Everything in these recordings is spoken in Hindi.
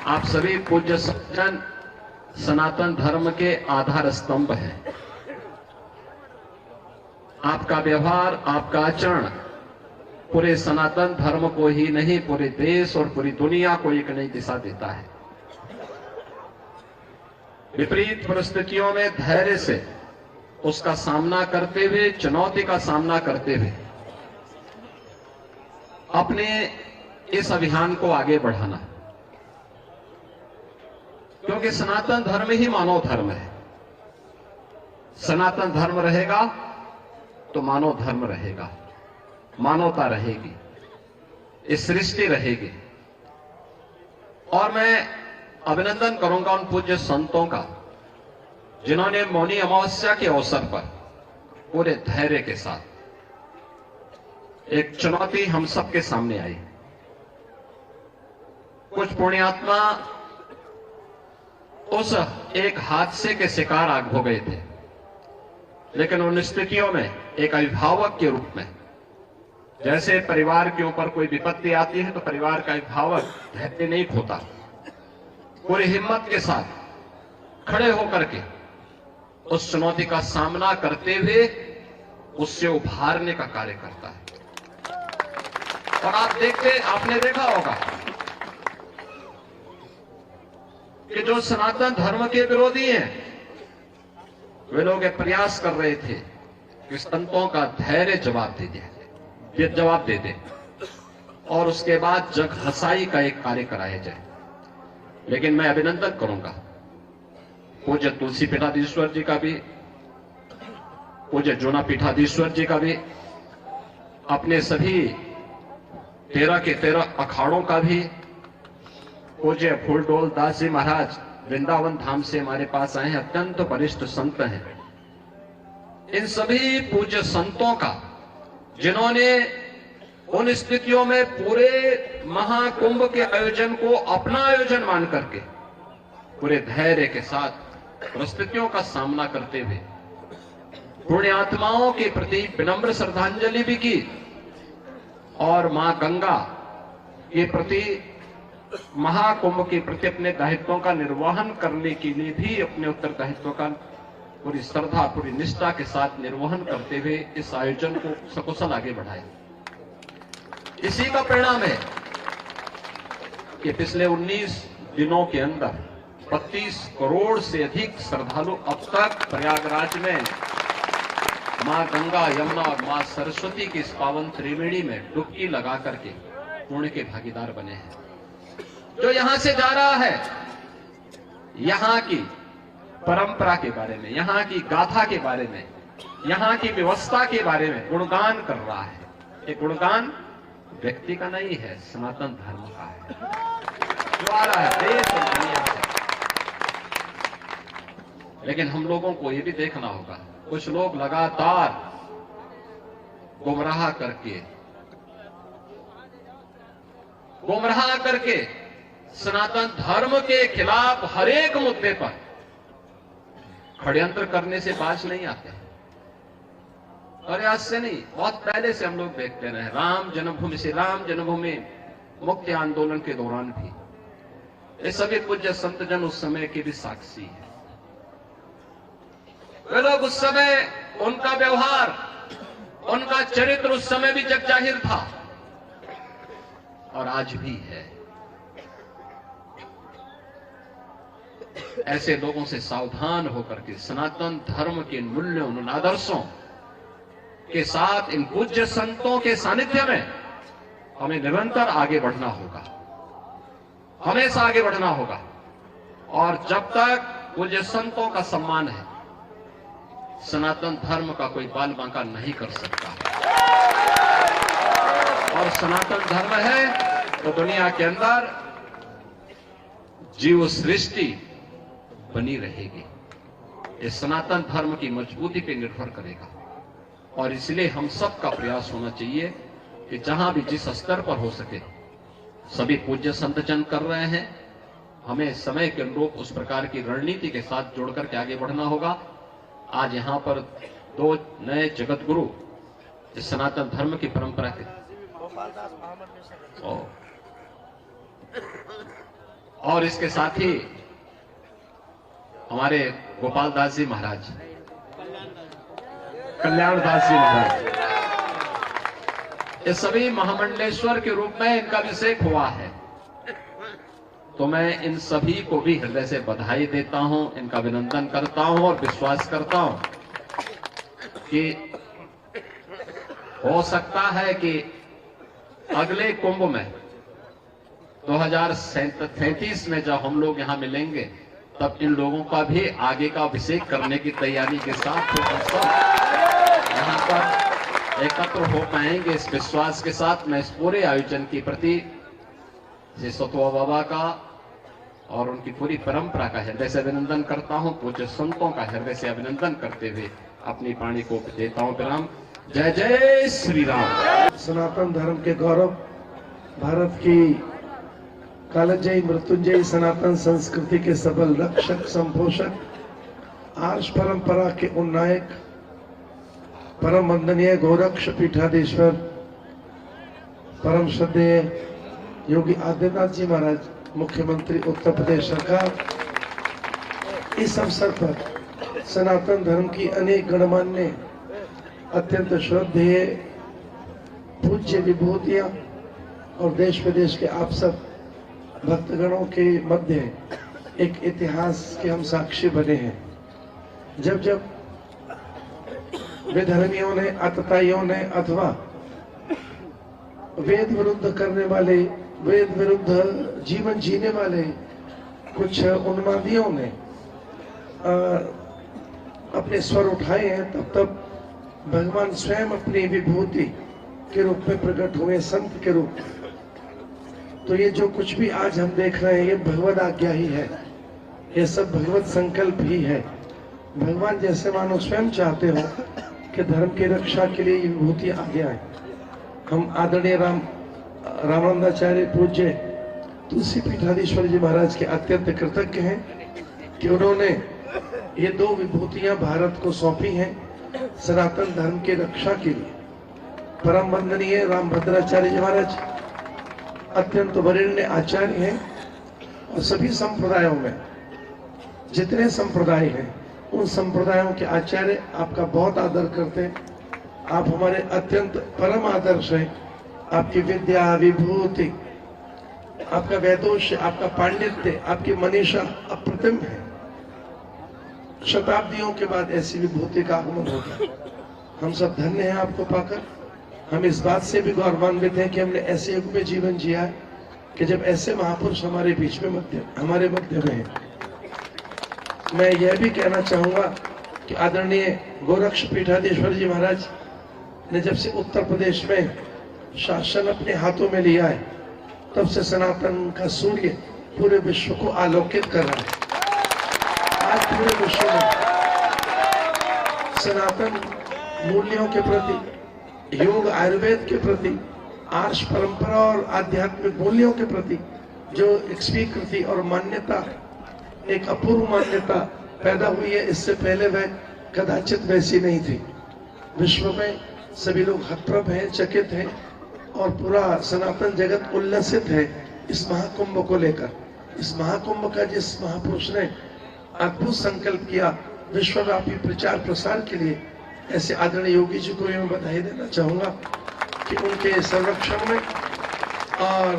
आप सभी पूज्य सज्जन सनातन धर्म के आधार स्तंभ हैं। आपका व्यवहार, आपका आचरण पूरे सनातन धर्म को ही नहीं, पूरे देश और पूरी दुनिया को एक नई दिशा देता है। विपरीत परिस्थितियों में धैर्य से उसका सामना करते हुए, चुनौती का सामना करते हुए अपने इस अभियान को आगे बढ़ाना, क्योंकि सनातन धर्म ही मानव धर्म है। सनातन धर्म रहेगा तो मानव धर्म रहेगा, मानवता रहेगी, इस सृष्टि रहेगी। और मैं अभिनंदन करूंगा उन पूज्य संतों का जिन्होंने मौनी अमावस्या के अवसर पर पूरे धैर्य के साथ एक चुनौती हम सबके सामने आई। कुछ पुण्यात्मा उस एक हादसे के शिकार हो गए थे, लेकिन उन स्थितियों में एक अभिभावक के रूप में, जैसे परिवार के ऊपर कोई विपत्ति आती है तो परिवार का अभिभावक धैर्य नहीं खोता, पूरी हिम्मत के साथ खड़े होकर के उस चुनौती का सामना करते हुए उससे उभारने का कार्य करता है। और आपने देखा होगा कि जो सनातन धर्म के विरोधी हैं, वे लोग एक प्रयास कर रहे थे कि संतों का धैर्य जवाब दे दे और उसके बाद जग हसाई का एक कार्य कराया जाए। लेकिन मैं अभिनंदन करूंगा पूज्य तुलसी पीठाधीश्वर जी का भी, पूज्य जूना पीठाधीश्वर जी का भी, अपने सभी 13 के 13 अखाड़ों का भी, पूज्य फूलडोल दास जी महाराज वृंदावन धाम से हमारे पास आए हैं, अत्यंत वरिष्ठ संत हैं। इन सभी पूज्य संतों का जिन्होंने उन स्थितियों में पूरे महाकुंभ के आयोजन को अपना आयोजन मान करके पूरे धैर्य के साथ परिस्थितियों का सामना करते हुए पुण्यात्माओं के प्रति विनम्र श्रद्धांजलि भी की और मां गंगा के प्रति, महाकुंभ के प्रति अपने दायित्वों का निर्वहन करने के लिए भी अपने उत्तरदायित्वों का पूरी श्रद्धा, पूरी निष्ठा के साथ निर्वहन करते हुए इस आयोजन को सकुशल आगे बढ़ाया। इसी का परिणाम है कि पिछले 19 दिनों के अंदर 32 करोड़ से अधिक श्रद्धालु अब तक प्रयागराज में मां गंगा, यमुना और मां सरस्वती की इस पावन त्रिवेणी में डुबकी लगा करके पुण्य के भागीदार बने हैं। जो यहां से जा रहा है, यहां की परंपरा के बारे में, यहां की गाथा के बारे में, यहां की व्यवस्था के बारे में गुणगान कर रहा है। ये गुणगान व्यक्ति का नहीं है, सनातन धर्म का है जो आ रहा है देश और दुनिया से। लेकिन हम लोगों को ये भी देखना होगा, कुछ लोग लगातार गुमराह करके सनातन धर्म के खिलाफ हर एक मुद्दे पर षड्यंत्र करने से बाज नहीं आते। और आज से नहीं, बहुत पहले से हम लोग देखते रहे। राम जन्मभूमि मुक्ति आंदोलन के दौरान भी ये सभी पूज्य संत जन उस समय के भी साक्षी है। वे लोग उस समय, उनका व्यवहार, उनका चरित्र उस समय भी जग जाहिर था और आज भी है। ऐसे लोगों से सावधान होकर के सनातन धर्म के मूल्यों, उन आदर्शों के साथ इन पूज्य संतों के सानिध्य में हमें निरंतर आगे बढ़ना होगा, हमेशा आगे बढ़ना होगा। और जब तक पूज्य संतों का सम्मान है, सनातन धर्म का कोई बाल बांका नहीं कर सकता। और सनातन धर्म है तो दुनिया के अंदर जीव सृष्टि बनी रहेगी। ये सनातन धर्म की मजबूती पर निर्भर करेगा। और इसलिए हम सबका प्रयास होना चाहिए कि जहां भी जिस स्तर पर हो सके, सभी पूज्य संत जन कर रहे हैं, हमें समय के अनुरूप उस प्रकार की रणनीति के साथ जोड़कर के आगे बढ़ना होगा। आज यहाँ पर 2 नए जगत गुरु इस सनातन धर्म की परंपरा के और इसके साथ ही हमारे गोपाल दास जी महाराज, कल्याण दास जी महाराज, ये सभी महामंडलेश्वर के रूप में इनका अभिषेक हुआ है। तो मैं इन सभी को भी हृदय से बधाई देता हूं, इनका अभिनंदन करता हूं और विश्वास करता हूं कि हो सकता है कि अगले कुंभ में 2037 में जब हम लोग यहां मिलेंगे तब इन लोगों का भी आगे का अभिषेक करने की तैयारी के साथ यहां पर एकत्र हो पाएंगे। इस विश्वास के साथ मैं इस पूरे आयोजन के प्रति श्री सतुआ बाबा का और उनकी पूरी परंपरा का हृदय से अभिनंदन करता हूं। पूज्य संतों का हृदय से अभिनंदन करते हुए अपनी वाणी को देता हूं प्रणाम। जय जय श्री राम। सनातन धर्म के गौरव, भारत की कालजयी मृत्युंजयी सनातन संस्कृति के सबल रक्षक संपोषक, आर्ष परंपरा के उन्नायक, परम वंदनीय गोरक्ष पीठाधीश्वर परम श्रद्धेय योगी आदित्यनाथ जी महाराज, मुख्यमंत्री उत्तर प्रदेश सरकार, इस अवसर पर सनातन धर्म की अनेक गणमान्य अत्यंत श्रद्धेय पूज्य विभूतियां और देश विदेश के आप सब भक्तगणों के मध्य एक इतिहास के हम साक्षी बने हैं। जब जब विधर्मियों ने, अतताइयों ने अथवा वेद विरुद्ध करने वाले, वेद विरुद्ध जीवन जीने वाले कुछ उन्मादियों ने अपने स्वर उठाए हैं, तब तब भगवान स्वयं अपनी विभूति के रूप में प्रकट हुए, संत के रूप में। तो ये जो कुछ भी आज हम देख रहे हैं ये भगवद आज्ञा ही है, ये सब भगवत संकल्प ही है। भगवान जैसे मानो स्वयं चाहते हो कि धर्म की रक्षा के लिए ये विभूति आगे आए। हम आदरणीय रामानंदाचार्य पूज्य तुलसी पीठाधीश्वर जी महाराज के अत्यंत कृतज्ञ हैं कि उन्होंने ये दो विभूतियां भारत को सौंपी हैं सनातन धर्म की रक्षा के लिए। परम वंदनीय रामभद्राचार्य जी महाराज अत्यंत वरेण्य आचार्य हैं और सभी संप्रदायों में जितने संप्रदाय हैं उन संप्रदायों के आचार्य आपका बहुत आदर करते हैं। आप हमारे अत्यंत परम आदर्श हैं। आपकी विद्या, विभूति, आपका वैदोष्य, आपका पांडित्य, आपकी मनीषा अप्रतिम है। शताब्दियों के बाद ऐसी विभूति का आगमन हो गया। हम सब धन्य हैं आपको पाकर। हम इस बात से भी गौरवान्वित हैं कि हमने ऐसे युग में जीवन जिया है कि जब ऐसे महापुरुष हमारे बीच में हमारे मध्य में हैं। मैं यह भी कहना चाहूंगा कि आदरणीय गोरक्ष पीठाधीश्वर जी महाराज ने जब से उत्तर प्रदेश में शासन अपने हाथों में लिया है तब से सनातन का सूर्य पूरे विश्व को आलोकित कर रहा है। आज पूरे विश्व में सनातन मूल्यों के प्रति, योग आयुर्वेद के प्रति, आर्ष परंपरा और आध्यात्मिक मूल्यों के प्रति जो एक स्वीकृति और मान्यता, एक अपूर्व मान्यता पैदा हुई है, इससे पहले वह कदाचित वैसी नहीं थी। विश्व में सभी लोग हतप्रभ हैं, चकित हैं और पूरा सनातन जगत उल्लसित है इस महाकुंभ को लेकर। इस महाकुंभ का जिस महापुरुष ने अद्भुत संकल्प किया विश्वव्यापी प्रचार प्रसार के लिए, ऐसे आदरणीय योगी जी को मैं बधाई देना चाहूंगा कि उनके संरक्षण में और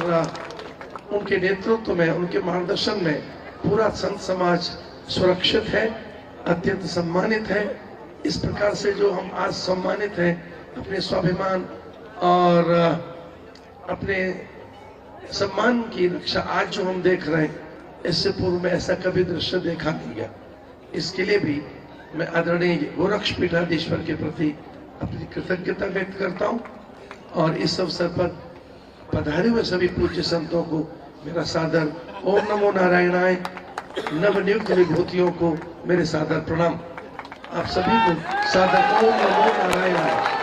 उनके नेतृत्व में, उनके मार्गदर्शन में पूरा संत समाज सुरक्षित है, अत्यंत सम्मानित है। इस प्रकार से जो हम आज सम्मानित हैं, अपने स्वाभिमान और अपने सम्मान की रक्षा आज जो हम देख रहे हैं, इससे पूर्व में ऐसा कभी दृश्य देखा नहीं गया। इसके लिए भी मैं आदरणीय गोरक्ष पीठाधीश्वर के प्रति अपनी कृतज्ञता व्यक्त करता हूं और इस अवसर पर पधारे हुए सभी पूज्य संतों को मेरा सादर ओम नमो नारायणाय, नवनियुक्त विभूतियों को मेरे सादर प्रणाम। आप सभी को सादर ओम नमो नारायणाय।